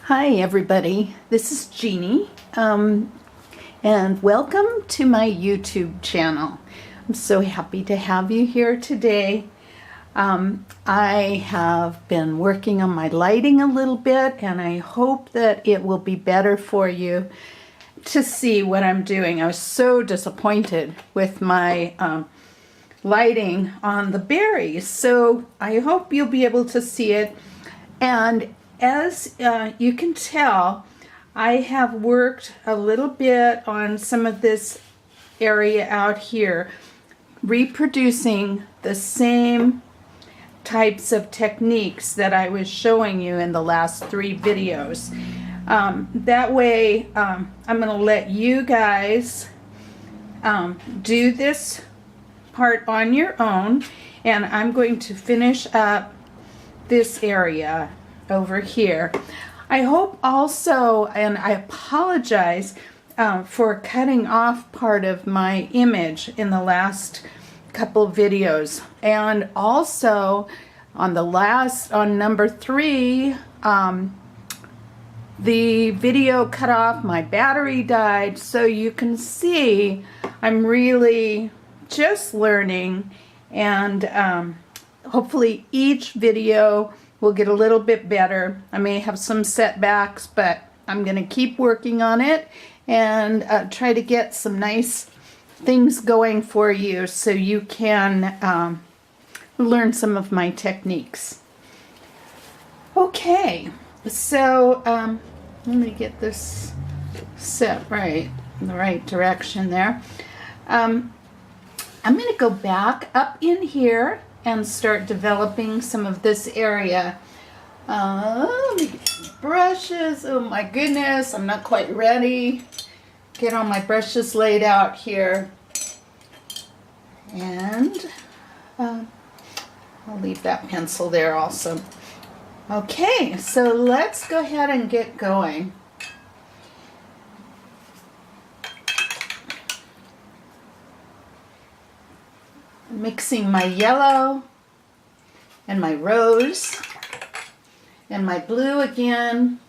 Hi everybody, this is Jeannie, and welcome to my YouTube channel. I'm so happy to have you here today. I have been working on my lighting a little bit, and I hope that it will be better for you to see what I'm doing. I was so disappointed with my lighting on the berries, so I hope you'll be able to see it. And as you can tell, I have worked a little bit on some of this area out here, reproducing the same types of techniques that I was showing you in the last 3 videos. That way, I'm going to let you guys do this part on your own, and I'm going to finish up this area over here. I hope also, and I apologize for cutting off part of my image in the last couple videos, and also on number 3, the video cut off, my battery died, so you can see I'm really just learning, and hopefully each video will get a little bit better. I may have some setbacks, but I'm going to keep working on it and try to get some nice things going for you so you can learn some of my techniques. Okay, so let me get this set right in the right direction there. I'm going to go back up in here and start developing some of this area. Let me get some brushes. Oh my goodness, I'm not quite ready. Get all my brushes laid out here. And I'll leave that pencil there also. Okay, so let's go ahead and get going. Mixing my yellow and my rose and my blue again.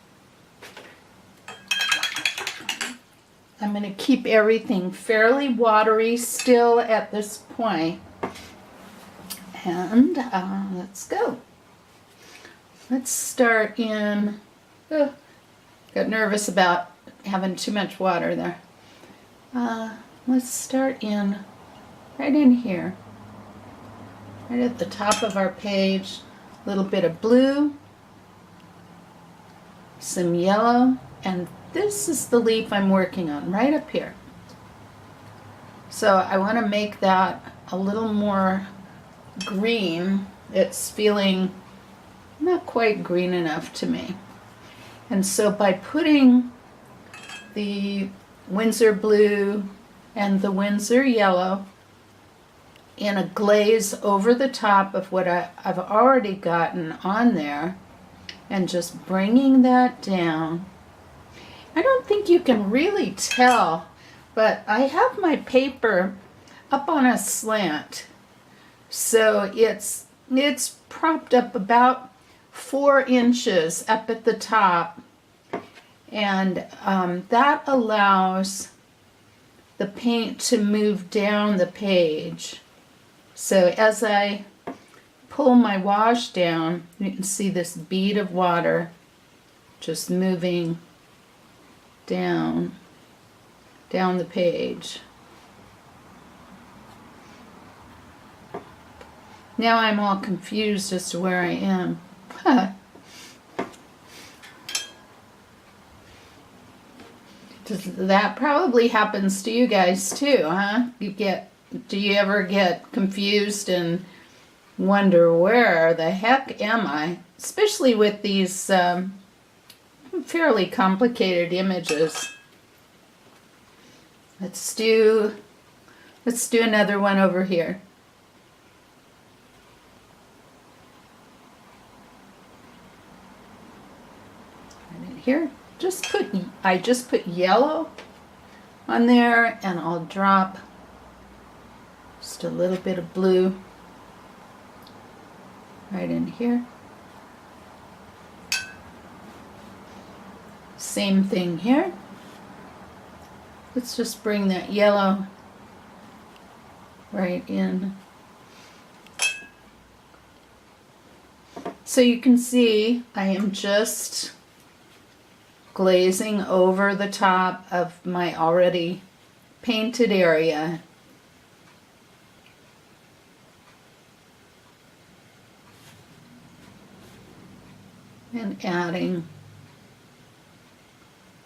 I'm going to keep everything fairly watery still at this point. And let's go. Let's start in, got nervous about having too much water there. Let's start in right in here. Right at the top of our page, a little bit of blue, some yellow, and this is the leaf I'm working on right up here. So I want to make that a little more green. It's feeling not quite green enough to me. And so by putting the Winsor blue and the Winsor yellow in a glaze over the top of what I've already gotten on there, and just bringing that down. I don't think you can really tell, but I have my paper up on a slant, so it's propped up about 4 inches up at the top, and that allows the paint to move down the page. So as I pull my wash down, you can see this bead of water just moving down the page. Now I'm all confused as to where I am. That probably happens to you guys too, huh? Do you ever get confused and wonder where the heck am I? Especially with these fairly complicated images. Let's do another one over here. Right in here. I just put yellow on there, and I'll drop just a little bit of blue right in here. Same thing here. Let's just bring that yellow right in. So you can see I am just glazing over the top of my already painted area. And adding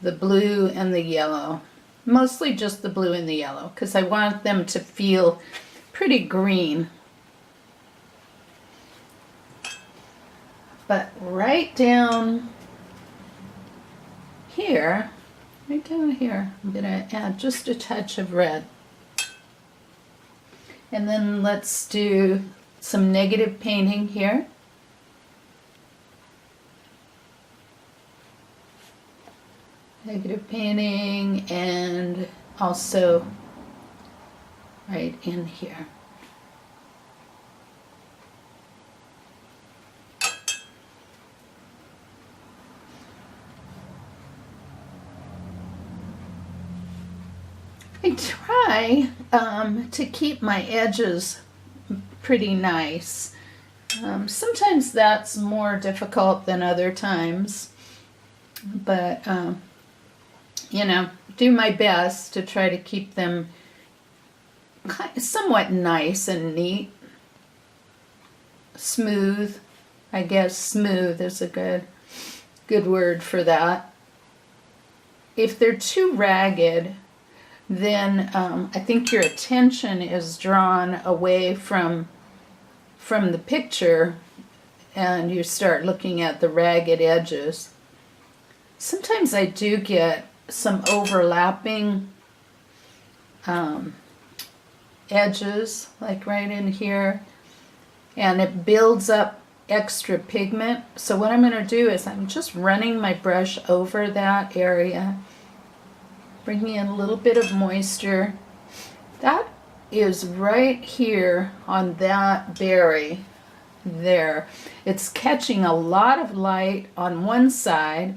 the blue and the yellow. Mostly just the blue and the yellow because I want them to feel pretty green. But right down here, I'm going to add just a touch of red. And then let's do some negative painting here. Negative painting, and also right in here. I try to keep my edges pretty nice. Sometimes that's more difficult than other times, but you know, do my best to try to keep them somewhat nice and neat. Smooth, I guess smooth is a good word for that. If they're too ragged, then I think your attention is drawn away from the picture and you start looking at the ragged edges. Sometimes I do get some overlapping edges, like right in here, and it builds up extra pigment. So what I'm going to do is I'm just running my brush over that area, bringing in a little bit of moisture. That is right here on that berry there. It's catching a lot of light on one side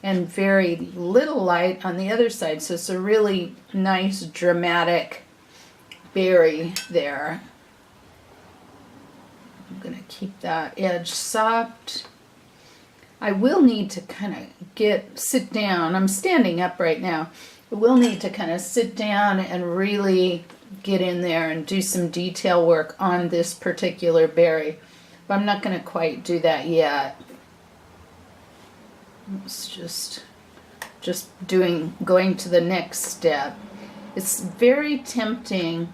and very little light on the other side. So it's a really nice dramatic berry there. I'm going to keep that edge soft. I will need to kind of sit down. I'm standing up right now. I will need to kind of sit down and really get in there and do some detail work on this particular berry. But I'm not going to quite do that yet. It's just going to the next step. It's very tempting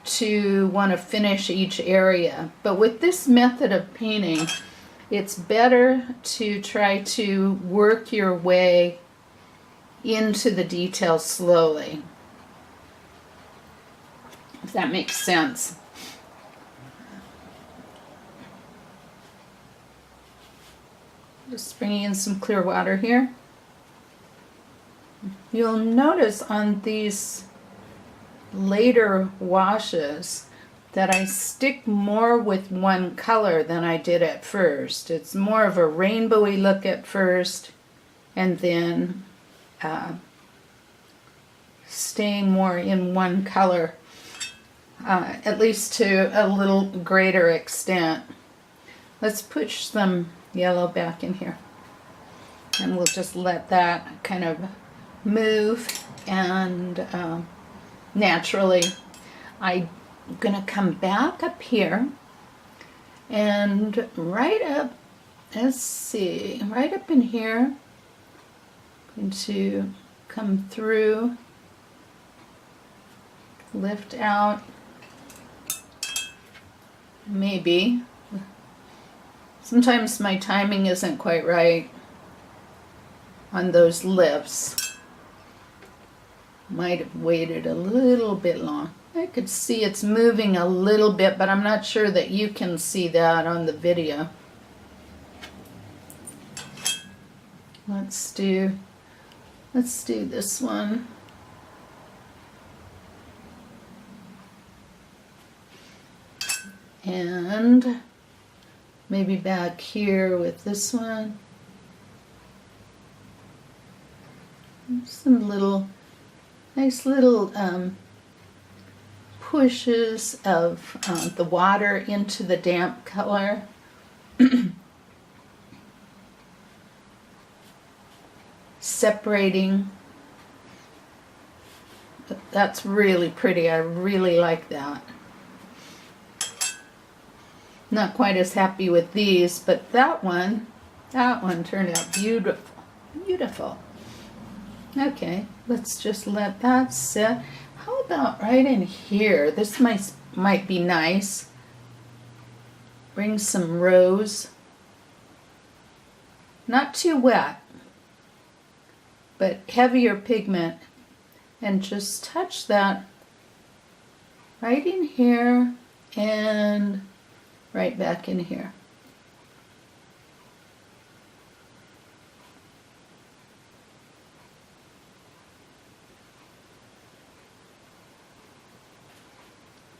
to want to finish each area, but with this method of painting, it's better to try to work your way into the details slowly, if that makes sense. Just bringing in some clear water here. You'll notice on these later washes that I stick more with one color than I did at first. It's more of a rainbowy look at first, and then staying more in one color, at least to a little greater extent. Let's push some yellow back in here, and we'll just let that kind of move, and naturally I'm gonna come back up here and right up, let's see, right up in here, going to come through, lift out, maybe. Sometimes my timing isn't quite right on those lifts. Might have waited a little bit long. I could see it's moving a little bit, but I'm not sure that you can see that on the video. Let's do this one. And maybe back here with this one. Some nice little pushes of the water into the damp color. Separating. That's really pretty. I really like that. Not quite as happy with these, but that one turned out beautiful. Beautiful. Okay, let's just let that sit. How about right in here? This might be nice. Bring some rose. Not too wet, but heavier pigment. And just touch that right in here and right back in here.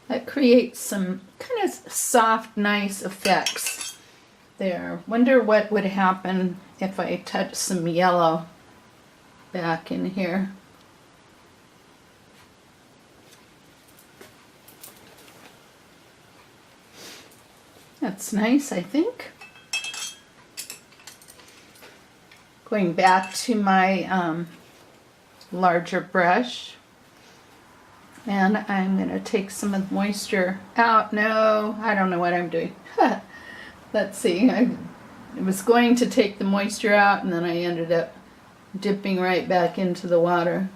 That creates some kind of soft, nice effects there. Wonder what would happen if I touch some yellow back in here. That's nice, I think. Going back to my larger brush. And I'm going to take some of the moisture out. No, I don't know what I'm doing. Let's see. I was going to take the moisture out, and then I ended up dipping right back into the water.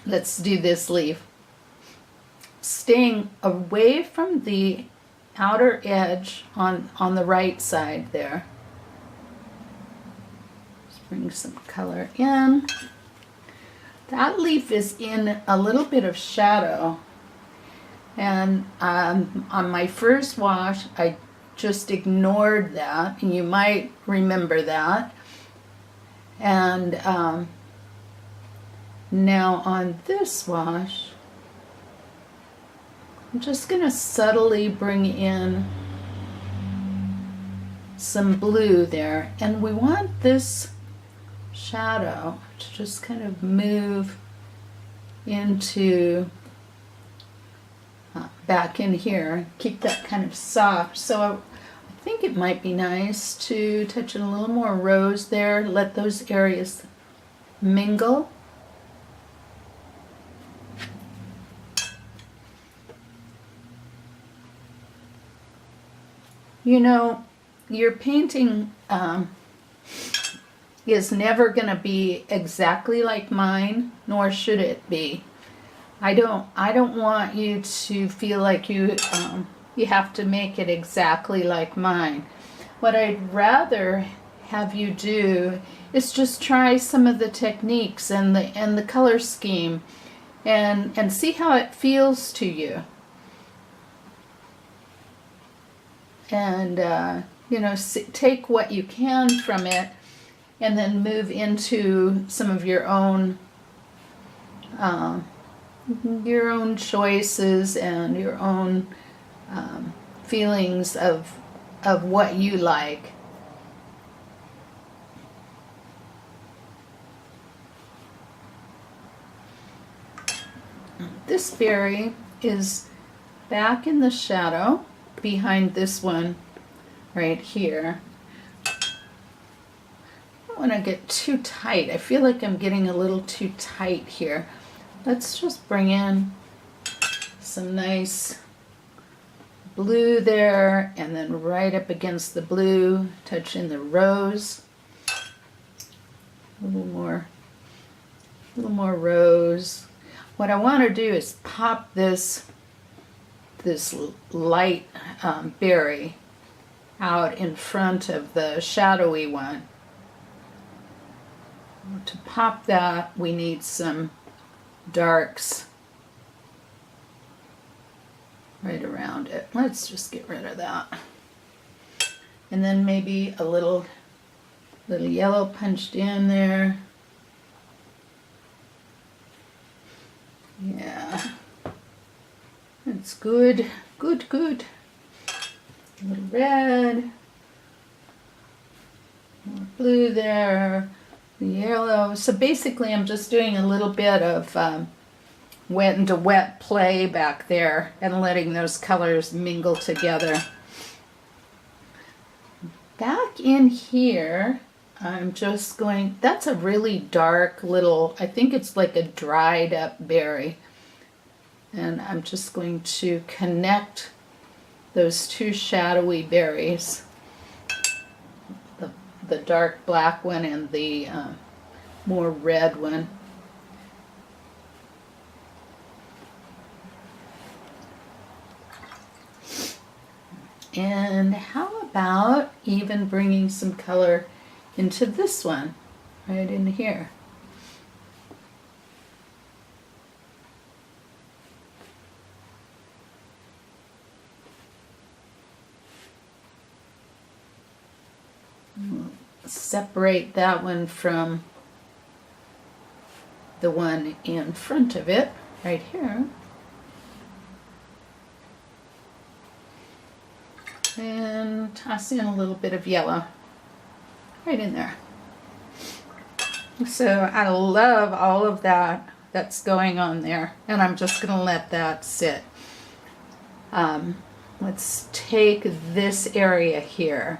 Let's do this leaf. Staying away from the outer edge on the right side there. Just bring some color in. That leaf is in a little bit of shadow, and on my first wash I just ignored that, and you might remember that. And now on this wash I'm just going to subtly bring in some blue there, and we want this shadow to just kind of move into back in here, keep that kind of soft. So I think it might be nice to touch in a little more rose there, let those areas mingle. You know, your painting is never going to be exactly like mine, nor should it be. I don't want you to feel like you have to make it exactly like mine. What I'd rather have you do is just try some of the techniques and the color scheme and see how it feels to you. And you know, take what you can from it and then move into some of your own choices and your own feelings of what you like. This berry is back in the shadow behind this one right here. I don't want to get too tight. I feel like I'm getting a little too tight here. Let's just bring in some nice blue there, and then right up against the blue, touch in the rose. A little more rose. What I want to do is pop this light berry out in front of the shadowy one. To pop that, we need some darks right around it. Let's just get rid of that. And then maybe a little yellow punched in there. Yeah. That's good, good, good. A little red, more blue there. yellow. So basically I'm just doing a little bit of wet and wet play back there and letting those colors mingle together. Back in here, I'm just going, that's a really dark little, I think it's like a dried up berry. And I'm just going to connect those two shadowy berries, the dark black one and the more red one. And how about even bringing some color into this one, right in here. Separate that one from the one in front of it, right here. And toss in a little bit of yellow right in there. So I love all of that that's going on there, and I'm just going to let that sit. Let's take this area here.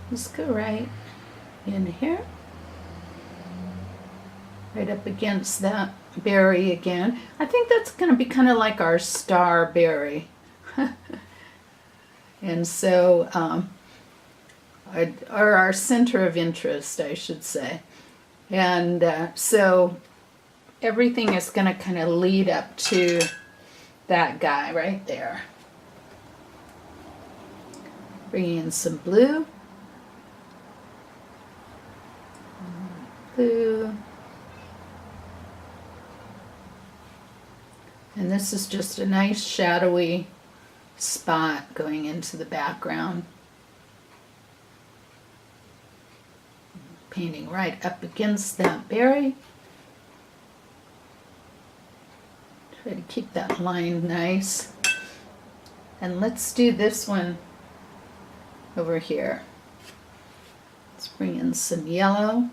Let's go right in here, right up against that berry again. I think that's going to be kind of like our star berry. And so, or our center of interest, I should say. And so everything is going to kind of lead up to that guy right there. Bring in some blue. Blue. And this is just a nice shadowy spot going into the background. Painting right up against that berry. Try to keep that line nice. And let's do this one over here. Let's bring in some yellow.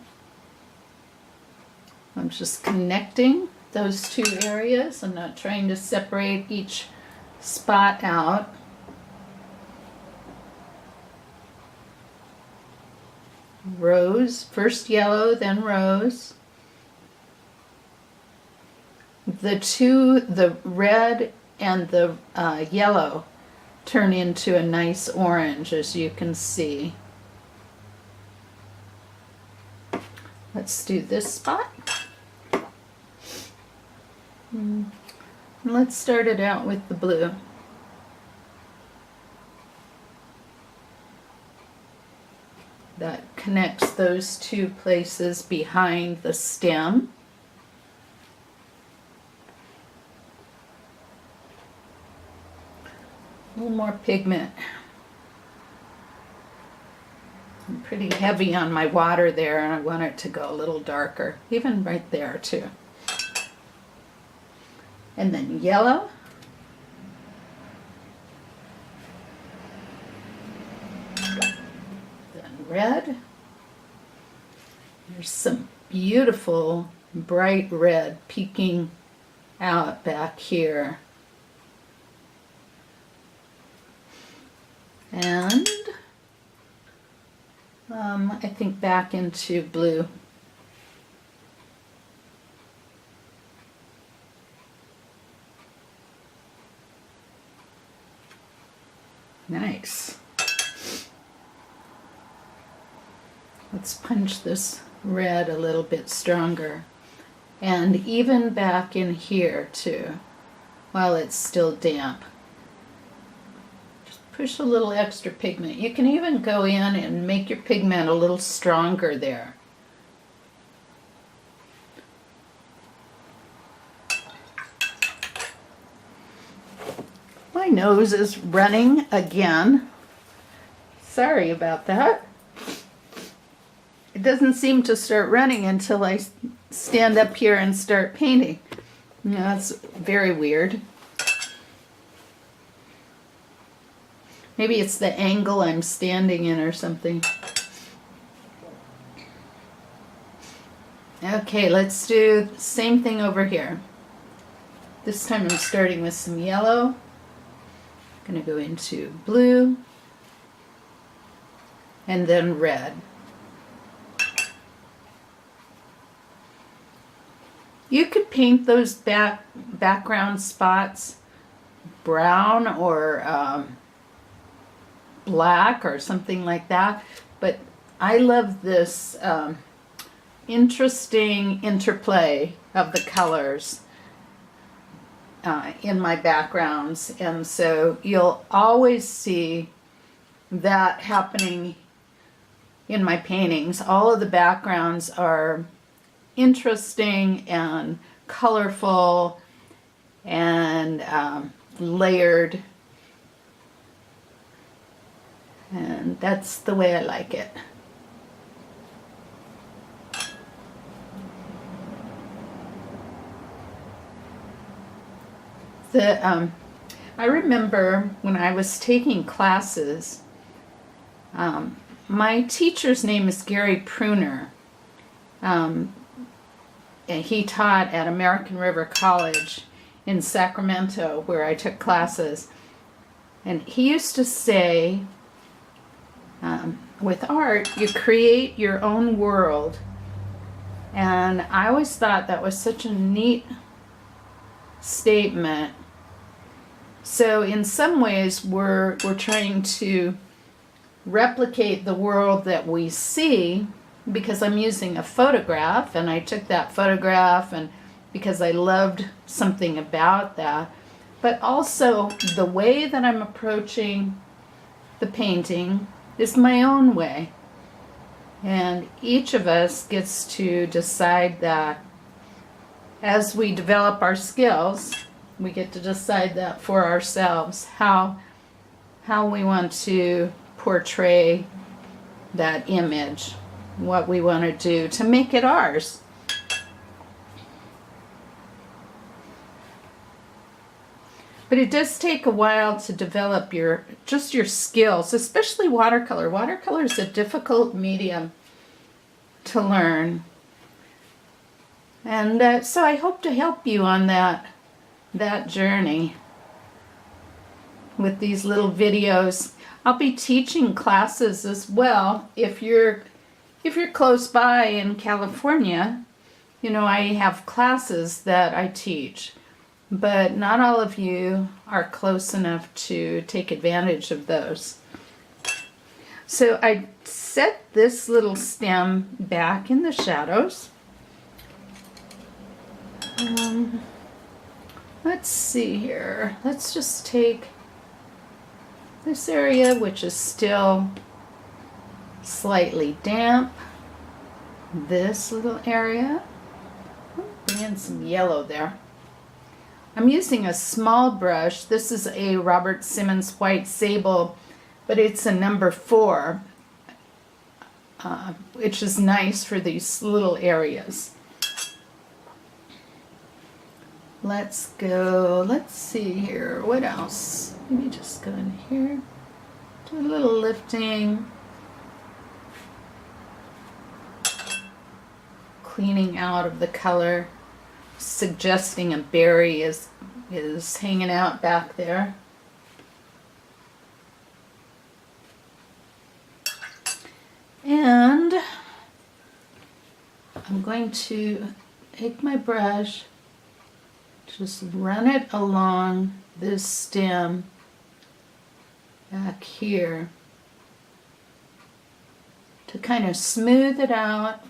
I'm just connecting those two areas. I'm not trying to separate each spot out. Rose, first yellow, then rose. The red and the yellow turn into a nice orange, as you can see. Let's do this spot. Let's start it out with the blue. That connects those two places behind the stem. A little more pigment. I'm pretty heavy on my water there, and I want it to go a little darker, even right there too. And then yellow. Then red. There's some beautiful bright red peeking out back here. And I think back into blue. Nice. Let's punch this red a little bit stronger. And even back in here too, while it's still damp. Push a little extra pigment. You can even go in and make your pigment a little stronger there. My nose is running again. Sorry about that. It doesn't seem to start running until I stand up here and start painting. That's very weird. Maybe it's the angle I'm standing in or something. Okay, let's do the same thing over here. This time I'm starting with some yellow. I'm going to go into blue and then red. You could paint those background spots brown or black or something like that, but I love this interesting interplay of the colors in my backgrounds, and so you'll always see that happening in my paintings. All of the backgrounds are interesting and colorful and layered, and that's the way I like it. I remember when I was taking classes, my teacher's name is Gary Pruner. And he taught at American River College in Sacramento, where I took classes. And he used to say, with art, you create your own world. And I always thought that was such a neat statement. So in some ways, we're trying to replicate the world that we see, because I'm using a photograph, and I took that photograph and because I loved something about that, but also the way that I'm approaching the painting is my own way. And each of us gets to decide that as we develop our skills. We get to decide that for ourselves, how we want to portray that image, what we want to do to make it ours. But it does take a while to develop your skills, especially watercolor. Watercolor is a difficult medium to learn. And so I hope to help you on that journey with these little videos. I'll be teaching classes as well. If you're close by in California, you know, I have classes that I teach, but not all of you are close enough to take advantage of those. So I set this little stem back in the shadows. Let's see here. Let's just take this area, which is still slightly damp. This little area. Bring in some yellow there. I'm using a small brush. This is a Robert Simmons white Sable, but it's a number 4, which is nice for these little areas. Let's go, let's see here, what else? Let me just go in here, do a little lifting, cleaning out of the color, suggesting a berry is hanging out back there. And I'm going to take my brush, just run it along this stem back here to kind of smooth it out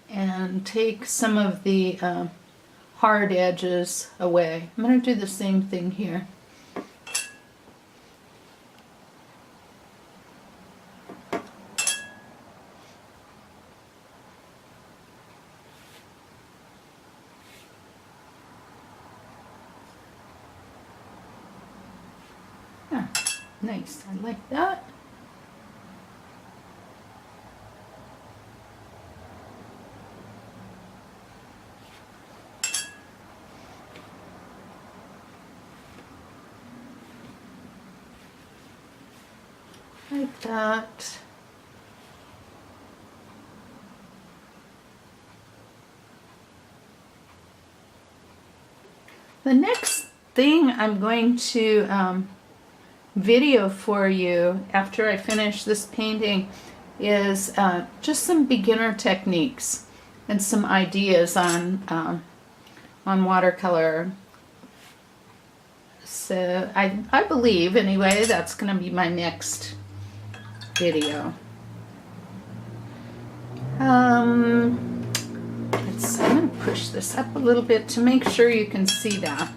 and take some of the hard edges away. I'm going to do the same thing here. Nice, I like that. like that. The next thing I'm going to video for you after I finish this painting is just some beginner techniques and some ideas on watercolor. So I believe anyway that's going to be my next video. I'm going to push this up a little bit to make sure you can see that.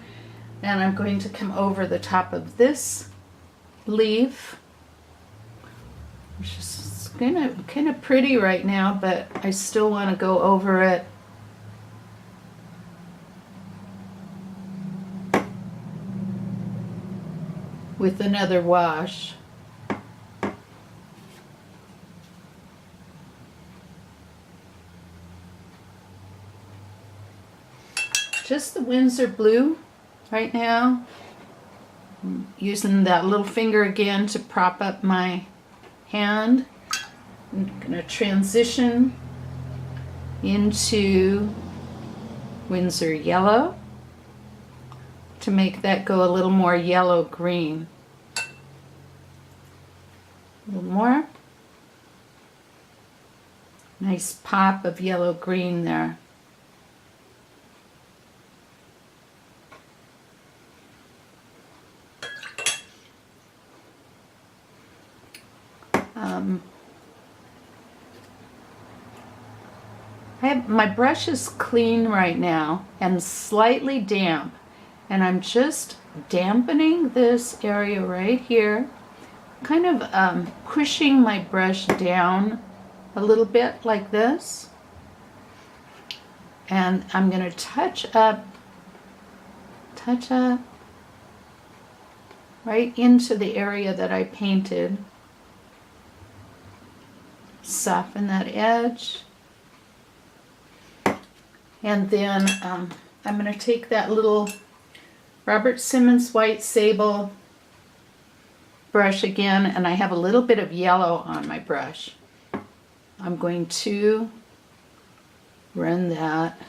And I'm going to come over the top of this leaf, which is kind of pretty right now, but I still want to go over it with another wash. Just the Winsor blue right now. I'm using that little finger again to prop up my hand. I'm going to transition into Winsor yellow to make that go a little more yellow-green. A little more. Nice pop of yellow-green there. My brush is clean right now and slightly damp, and I'm just dampening this area right here, kind of pushing my brush down a little bit like this, and I'm going to touch up right into the area that I painted. Soften that edge. And then I'm going to take that little Robert Simmons white Sable brush again, and I have a little bit of yellow on my brush. I'm going to run that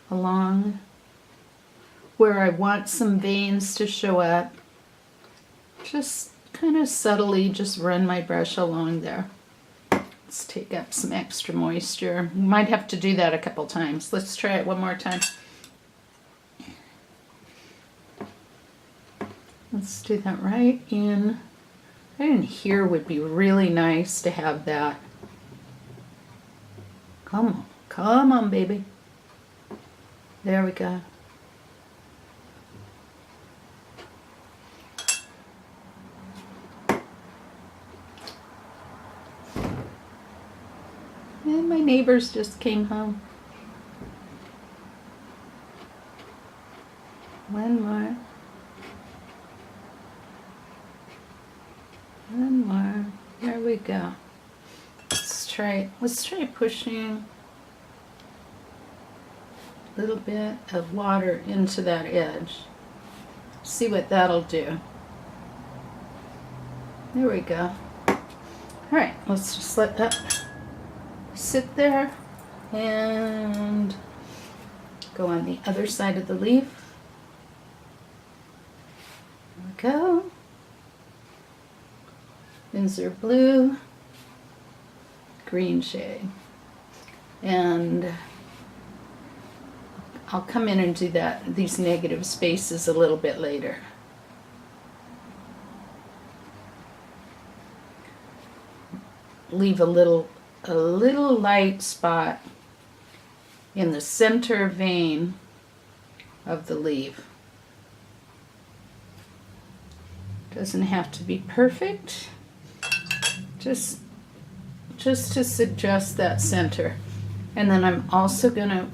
along where I want some veins to show up. Just kind of subtly just run my brush along there. Let's take up some extra moisture. You might have to do that a couple times. Let's try it one more time. Let's do that right in. Right in here would be really nice to have that. Come on, baby. There we go. And my neighbors just came home. One more. One more. There we go. Let's try pushing a little bit of water into that edge. See what that'll do. There we go. All right, let's just let that sit there and go on the other side of the leaf. There we go. Winsor blue, green shade. And I'll come in and do these negative spaces a little bit later. Leave a little light spot in the center vein of the leaf. Doesn't have to be perfect, just to suggest that center. And then I'm also gonna,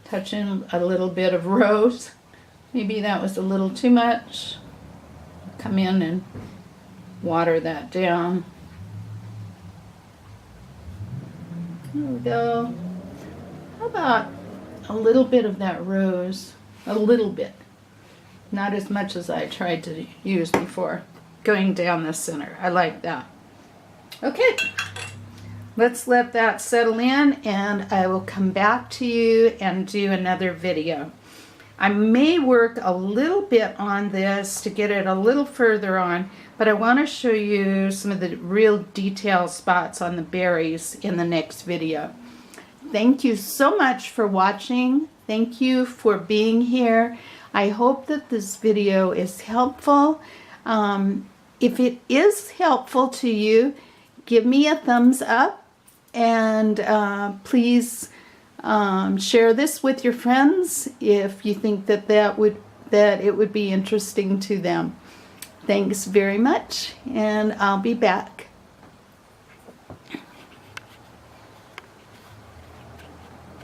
touch in a little bit of rose. Maybe that was a little too much. Come in and water that down. There we go. How about a little bit of that rose? A little bit. Not as much as I tried to use before. Going down the center. I like that. Okay. Let's let that settle in, and I will come back to you and do another video. I may work a little bit on this to get it a little further on, but I want to show you some of the real detail spots on the berries in the next video. Thank you so much for watching. Thank you for being here. I hope that this video is helpful. If it is helpful to you, give me a thumbs up. And please share this with your friends if you think that it would be interesting to them. Thanks very much, and I'll be back.